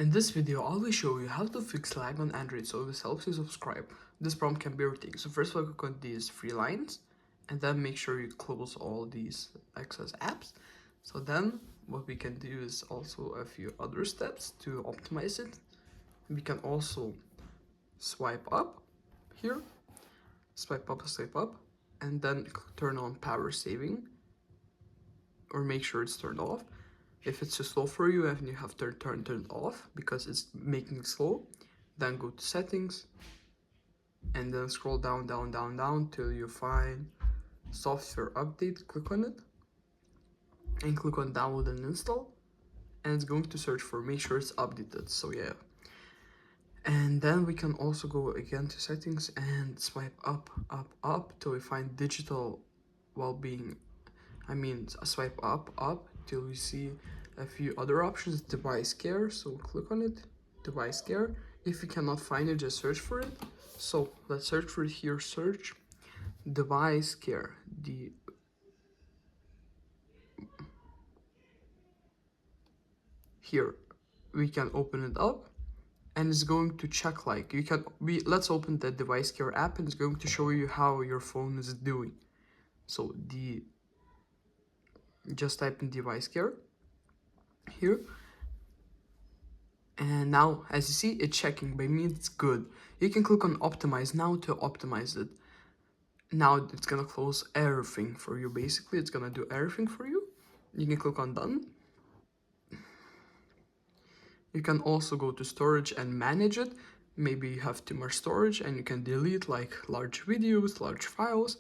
In this video, I will show you how to fix lag on Android, so this helps you subscribe. This problem can be everything. So first of all, click on these three lines, and then make sure you close all these excess apps. So then what we can do is also a few other steps to optimize it. We can also swipe up here, swipe up, and then turn on power saving, or make sure it's turned off. If it's too slow for you and you have to turn it off because it's making it slow, then go to settings and then scroll down till you find software update. Click on it and click on download and install, and it's going to search for make sure it's updated. So yeah, and then we can also go again to settings and swipe up till we find digital well-being. Swipe up till we see a few other options. Device care, so click on it. Device care. If you cannot find it, just search for it. So let's search for it here. Search device care. Here we can open it up, and it's going to check, like, let's open the device care app, and it's going to show you how your phone is doing. So just type in device care here, and now as you see, it's checking. By me, it's good. You can click on optimize now to optimize it. Now it's gonna close everything for you. Basically, it's gonna do everything for you. You can click on done. You can also go to storage and manage it. Maybe you have too much storage and you can delete like large videos, large files.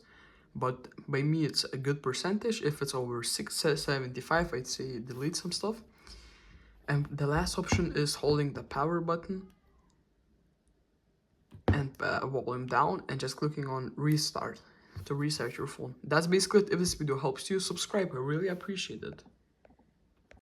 But by me, it's a good percentage. If it's over 75, I'd say delete some stuff. And the last option is holding the power button and volume down and just clicking on restart to reset your phone. That's basically it. If this video helps you, subscribe. I really appreciate it.